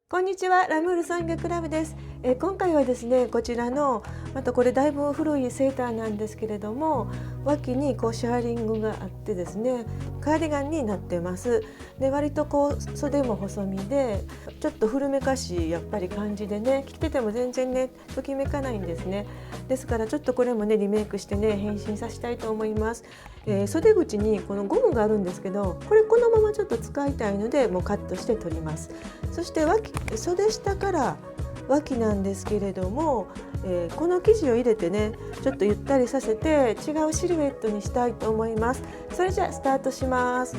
こんにちは、ラムール産業クラブです。今回はですね、こちらのまたこれだいぶ古いセーターなんですけれども、脇にこうシャーリングがあってですね、カーディガンになってます。で、割とこう袖も細身で、ちょっと古めかしいやっぱり感じでね、着てても全然ねときめかないんですね。ですからちょっとこれもねリメイクしてね変身させたいと思います。袖口にこのゴムがあるんですけど、これこのままちょっと使いたいのでもうカットして取ります。そして袖下から脇なんですけれども、この生地を入れてねちょっとゆったりさせて違うシルエットにしたいと思います。それじゃあスタートします。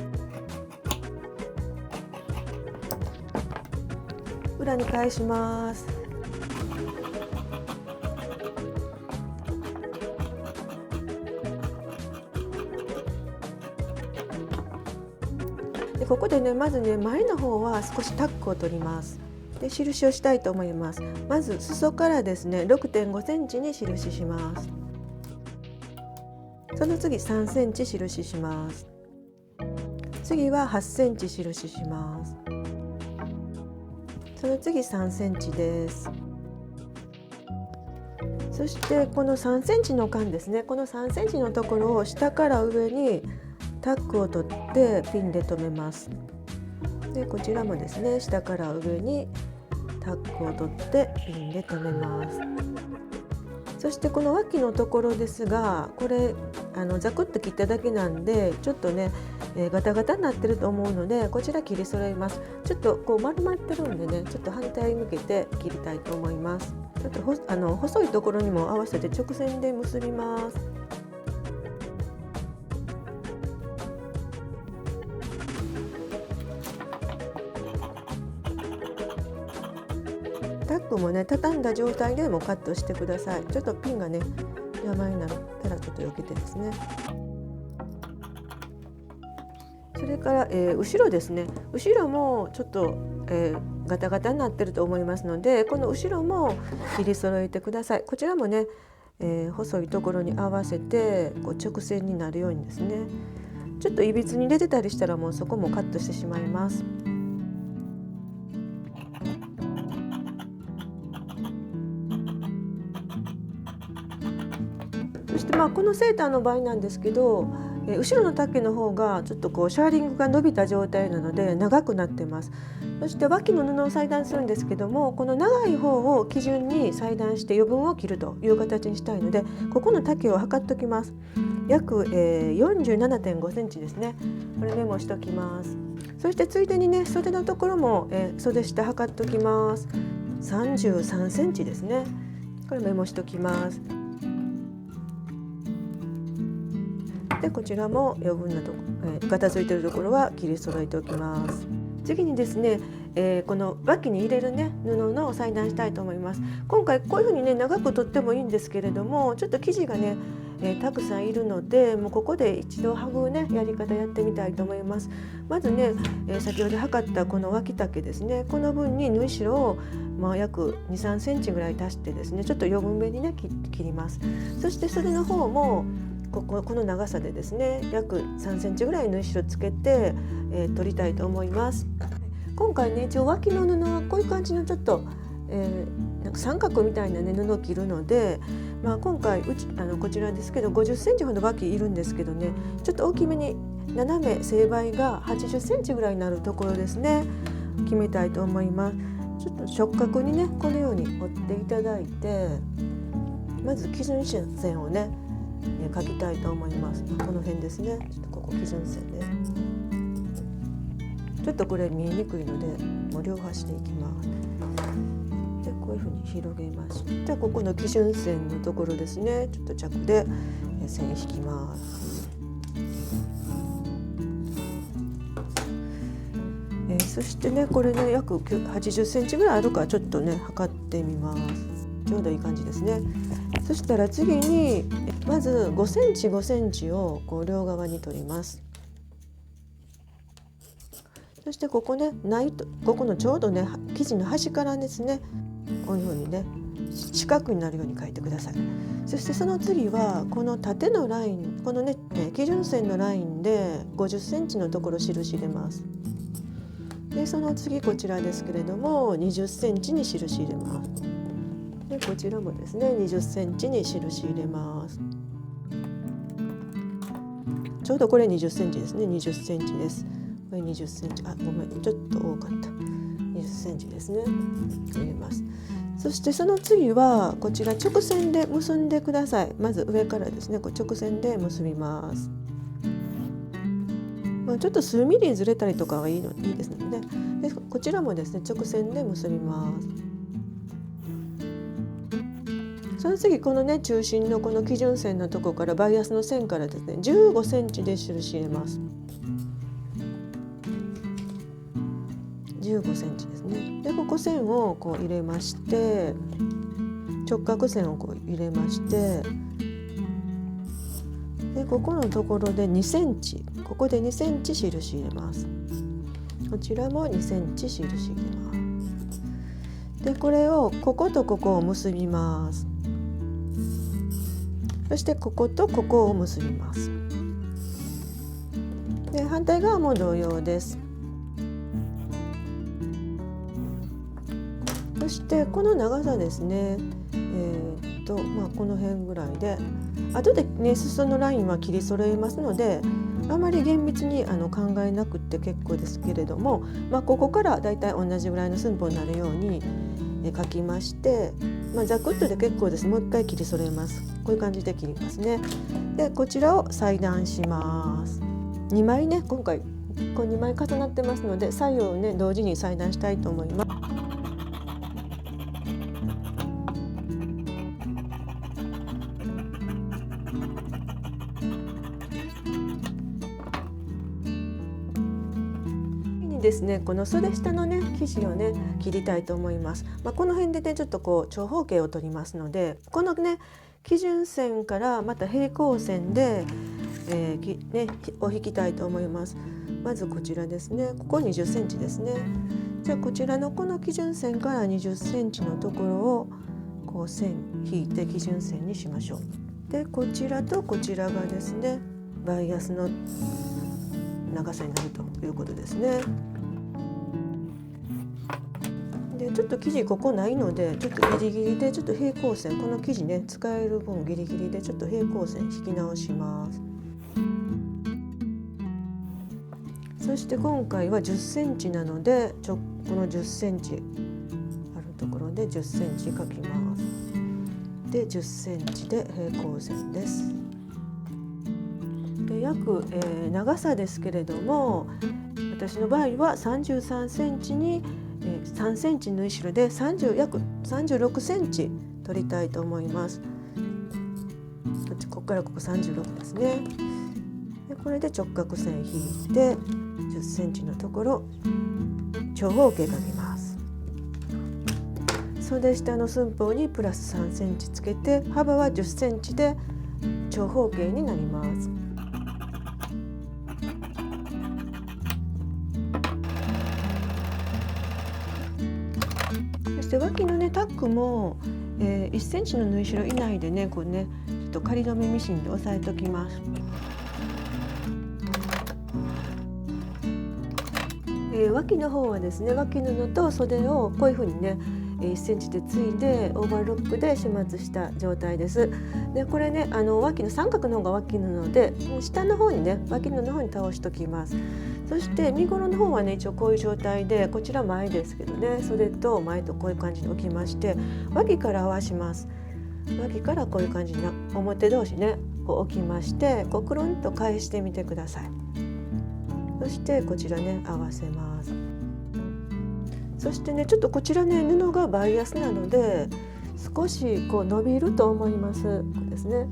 裏に返します。でここでねまずね前の方は少しタックを取ります。で印をしたいと思います。まず裾からですね 6.5 センチに印します。その次3センチ印します。次は8センチ印します。その次3センチです。そしてこの3センチの間ですね、この3センチのところを下から上にタックを取ってピンで留めます。でこちらもですね下から上にタックを取ってピンで留めます。そしてこの脇のところですが、これザクッと切っただけなんでちょっとね、ガタガタになってると思うので、こちら切り揃えます。ちょっとこう丸まってるんでね、ちょっと反対向けて切りたいと思います。ちょっと細いところにも合わせて直線で結びます。タックもね畳んだ状態でもカットしてください。ちょっとピンがね邪魔になったらちょっと避けてですね。それから、後ろですね。後ろもちょっと、ガタガタになってると思いますので、この後ろも切り揃えてください。こちらもね、細いところに合わせてこう直線になるようにですね。ちょっといびつに出てたりしたらもうそこもカットしてしまいます。そしてこのセーターの場合なんですけど、後ろの丈の方がちょっとこうシャーリングが伸びた状態なので長くなってます。そして脇の布を裁断するんですけども、この長い方を基準に裁断して余分を切るという形にしたいので、ここの丈を測っておきます。約、47.5 センチですね。これメモしておきます。そしてついでにね袖のところも、袖下測っておきます。33センチですね。これメモしておきます。でこちらも余分なとこ、ガタついているところは切り揃えておきます。次にですね、この脇に入れるね布の裁断したいと思います。今回こういう風にね長く取ってもいいんですけれども、ちょっと生地がね、たくさんいるので、もうここで一度はぐねやり方やってみたいと思います。まずね、先ほど測ったこの脇丈ですね、この分に縫い代を約 2,3 センチぐらい足してですね、ちょっと余分めにね切ります。そして袖の方もこの長さでですね約3センチぐらい縫い代つけて、取りたいと思います。今回ね一応脇の布はこういう感じのちょっと、なんか三角みたいなね布を切るので、今回こちらですけど50センチほど脇いるんですけどね、ちょっと大きめに斜め正倍が80センチぐらいになるところですね決めたいと思います。ちょっと直角にねこのように折っていただいて、まず基準線をね描きたいと思います。この辺ですね。ちょっとここ基準線で、ちょっとこれ見えにくいのでもう両端でいきます。でこういうふうに広げまして、ここの基準線のところですね、ちょっと着で線引きます。そしてねこれね約80センチぐらいあるからちょっとね測ってみます。ちょうどいい感じですね。そしたら次にまず5センチ5センチをこう両側に取ります。そしてここねここのちょうどね生地の端からですねこういう風にね四角になるように書いてください。そしてその次はこの縦のライン、このね基準線のラインで50センチのところ印入れます。でその次こちらですけれども20センチに印入れます。でこちらもですね20センチに印入れます。ちょうどこれ20センチですね。20センチです。これ20センチ、あ、ごめん、ちょっと多かった。20センチですね。入れます。そしてその次はこちら直線で結んでください。まず上からですね、こう直線で結びます。ちょっと数ミリずれたりとかはいいですので、でこちらもですね直線で結びます。その次このね中心のこの基準線のところからバイアスの線からですね15センチで印入れます。15センチですね。でここ線をこう入れまして、直角線をこう入れまして、でここのところで2センチ、ここで2センチ印入れます。こちらも2センチ印入れます。でこれをこことここを結びます。そしてこことここを結びます。で反対側も同様です。そしてこの長さですね、この辺ぐらいで、後でね裾のラインは切り揃えますのであまり厳密に考えなくて結構ですけれども、ここからだいたい同じぐらいの寸法になるように書きまして、ざくっとで結構です。もう一回切り揃えます。こういう感じで切りますね。でこちらを裁断します。2枚ね今回こう2枚重なってますので左右をね同時に裁断したいと思います。ですね、この袖下のね生地をね切りたいと思います。この辺でねちょっとこう長方形を取りますので、このね基準線からまた平行線で、を引きたいと思います。まずこちらですね、ここ20センチですね。じゃあこちらのこの基準線から20センチのところをこう線引いて基準線にしましょう。でこちらとこちらがですねバイアスの長さになるということですね。でちょっと生地ここないのでちょっとギリギリでちょっと平行線、この生地ね使える分ギリギリでちょっと平行線引き直します。そして今回は10センチなのでこの10センチあるところで10センチ書きます。で10センチで平行線です。で約、長さですけれども私の場合は33センチに3センチ縫い代で約36センチ取りたいと思います。ここからここ36ですね。でこれで直角線引いて10センチのところ長方形描きます。袖下の寸法にプラス3センチつけて幅は10センチで長方形になります。そして脇のねタックも、1センチの縫い代以内でねこうねちょっと仮止めミシンで押さえておきます。脇の方はですね脇布と袖をこういうふうにね1センチでついでオーバーロックで始末した状態です。でこれね脇の三角の方が脇布で下の方にね脇布の方に倒しときます。そして身ごろの方はね一応こういう状態でこちら前ですけどね袖と前とこういう感じに置きまして脇から合わします。脇からこういう感じに表同士ねこう置きましてこうくるんと返してみてください。そしてこちらね合わせます。そしてねちょっとこちらね布がバイアスなので少しこう伸びると思います。こうですね。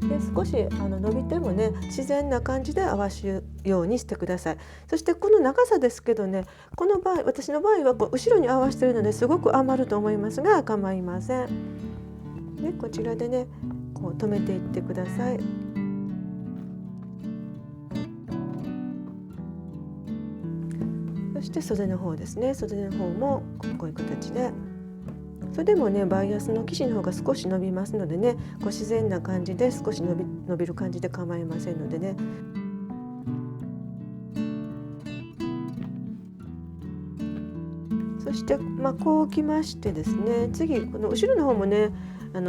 で少し伸びてもね自然な感じで合わせるようにしてください。そしてこの長さですけどねこの場合私の場合はこう後ろに合わせているのですごく余ると思いますが構いません。でこちらでねこう留めていってください。そして袖の方ですね。袖の方もこういう形で。それでもねバイアスの生地の方が少し伸びますのでねこう自然な感じで少し伸びる感じで構いませんのでね。そして、こうきましてですね、次この後ろの方もね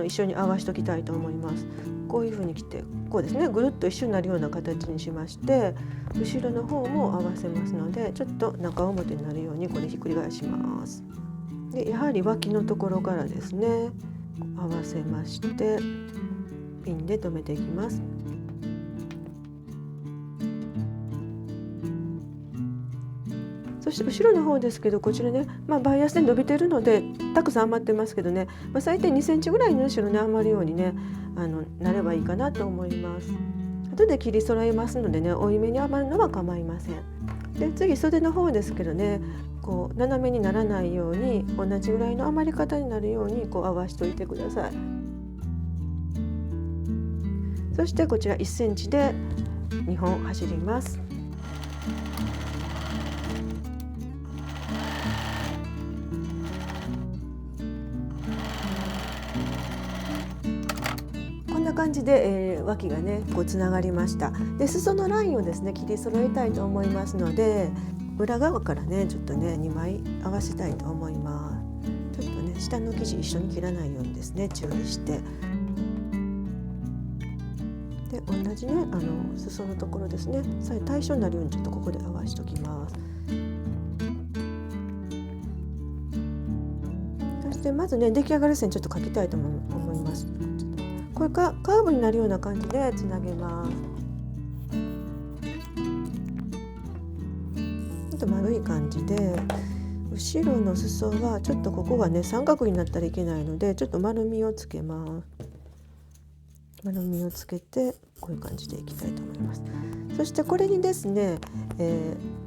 一緒に合わしときたいと思います。こういう風に来てこうですね、ぐるっと一緒になるような形にしまして、後ろの方も合わせますので、ちょっと中表になるようにこれひっくり返します。でやはり脇のところからですね合わせましてピンで留めていきます。そして後ろの方ですけど、こちらね、バイアスで伸びてるのでたくさん余ってますけどね、最低2センチぐらいの後ろに余るようにねなればいいかなと思います。後で切り揃えますのでね、多いめに余るのは構いません。で次袖の方ですけどね、こう斜めにならないように同じぐらいの余り方になるようにこう合わしといてください。そしてこちら1センチで2本走ります。こんな感じで、脇がねこうつながりました。で裾のラインをですね切り揃えたいと思いますので、裏側からねちょっとね2枚合わせたいと思います。ちょっとね下の生地一緒に切らないようにですね注意して、で同じね裾のところですね、対称になるようにちょっとここで合わせておきます。そしてまずね出来上がり線ちょっと描きたいと思います。これカーブになるような感じでつなげます。ちょっと丸い感じで、後ろの裾はちょっとここがね三角になったらいけないので、ちょっと丸みをつけます。丸みをつけてこういう感じでいきたいと思います。そしてこれにですね、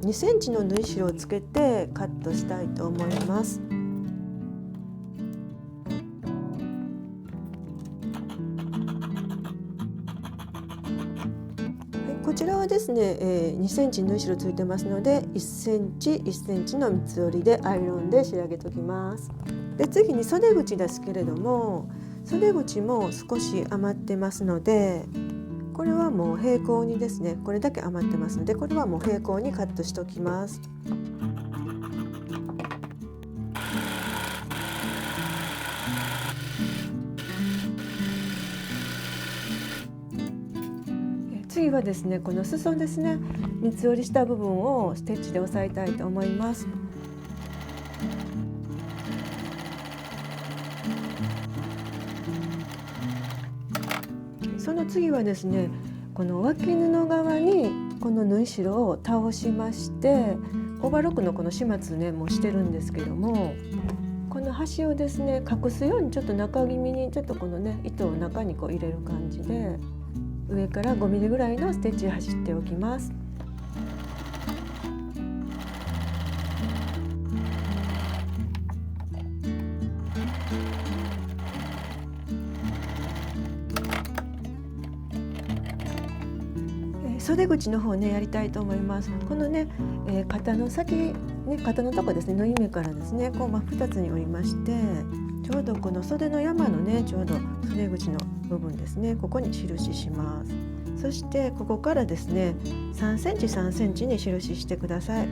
2センチの縫い代をつけてカットしたいと思います。こちらはですね、2センチ縫い代ついてますので1センチ1センチの三つ折りでアイロンで仕上げておきます。で次に袖口ですけれども、袖口も少し余ってますので、これはもう平行にですね、これだけ余ってますのでこれはもう平行にカットしておきます。次はですね、この裾ですね、三つ折りした部分をステッチで押さえたいと思います。その次はですね、この脇布側にこの縫い代を倒しまして、オーバーロックのこの始末ねもうしてるんですけども、この端をですね隠すようにちょっと中気味にちょっとこのね糸を中にこう入れる感じで、上から5ミリぐらいのステッチ走っておきます。袖口の方ねやりたいと思います。このね、肩の先ね、肩のとこですね、縫い目からですねこう2つに折りまして、ちょうどこの袖の山のねちょうど袖口の部分ですね、ここに印します。そしてここからですね3センチ3センチに印してください。こ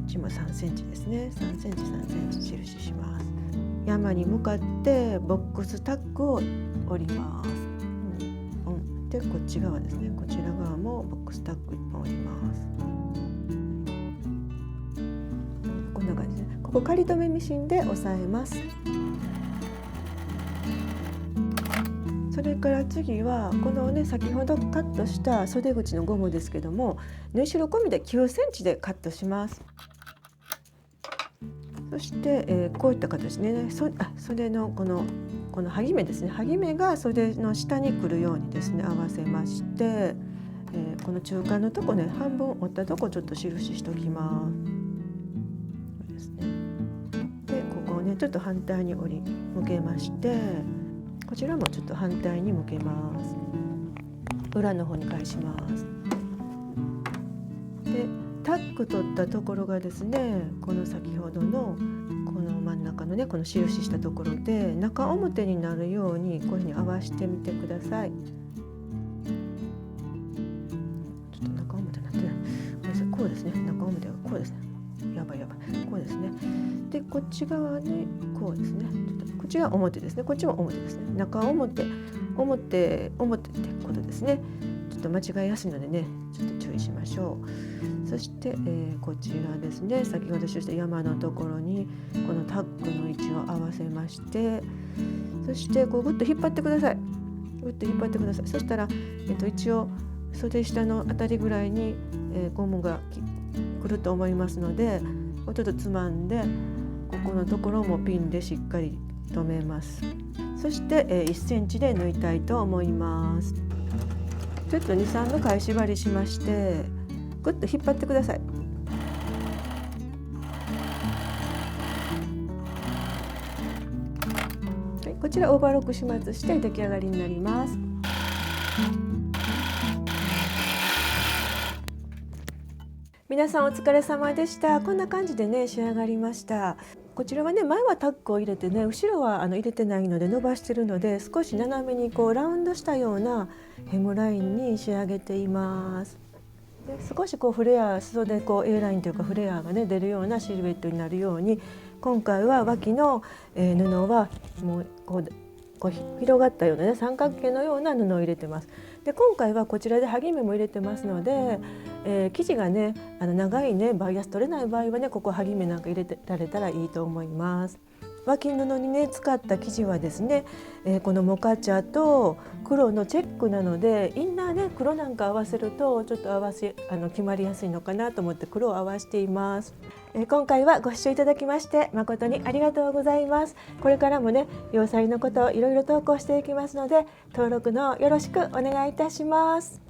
っちも3センチですね、3センチ3センチ印します。山に向かってボックスタックを折ります。でこっち側ですね、こちら側もボックスタック1本折ります。こんな感じで、ここ仮留めミシンで押さえます。それから次はこのね先ほどカットした袖口のゴムですけども、縫い代込みで9センチでカットします。そして、こういった形でね、袖のこのはぎ目ですね、はぎ目が袖の下に来るようにですね合わせまして、この中間のとこね半分折ったとこちょっと印しておきます。これですね。でここをねちょっと反対に向けまして、こちらもちょっと反対に向けます。裏の方に返します。でタック取ったところがですね、この先ほどのこの真ん中のねこの印したところで中表になるようにこういうふうに合わせてみてください。ちょっと中表になってない。こうですね、中表はこうですね。やばいこうですね。でこっち側にこうですね、こっちが表ですね、こっちも表ですね。中表ってことですね。ちょっと間違いやすいのでね、ちょっと注意しましょう。そして、こちらですね、先ほど示した山のところにこのタックの位置を合わせまして、そしてこうグッと引っ張ってください。グッと引っ張ってください。そしたら、一応袖下のあたりぐらいに、ゴムがくると思いますので、ちょっとつまんでここのところもピンでしっかり留めます。そして、1センチで縫いたいと思います。ちょっと 2,3 の返し針しましてグッと引っ張ってください。はい、こちらオーバーロック始末して出来上がりになります。皆さんお疲れ様でした。こんな感じでね仕上がりました。こちらはね前はタックを入れてね、後ろは入れてないので伸ばしてるので、少し斜めにこうラウンドしたようなヘムラインに仕上げています。で少しこうフレア、裾でこう A ラインというかフレアがね出るようなシルエットになるように、今回は脇の布はもうこう広がったようなね三角形のような布を入れてます。で今回はこちらではぎ目も入れてますので、生地がね長いねバイアス取れない場合はね、ここはぎ目なんか入れてられたらいいと思います。脇布にね使った生地はですね、このモカ茶と黒のチェックなので、インナーね黒なんか合わせるとちょっと決まりやすいのかなと思って黒を合わせています。今回はご視聴いただきまして誠にありがとうございます。これからもね洋裁のことをいろいろ投稿していきますので、登録のよろしくお願いいたします。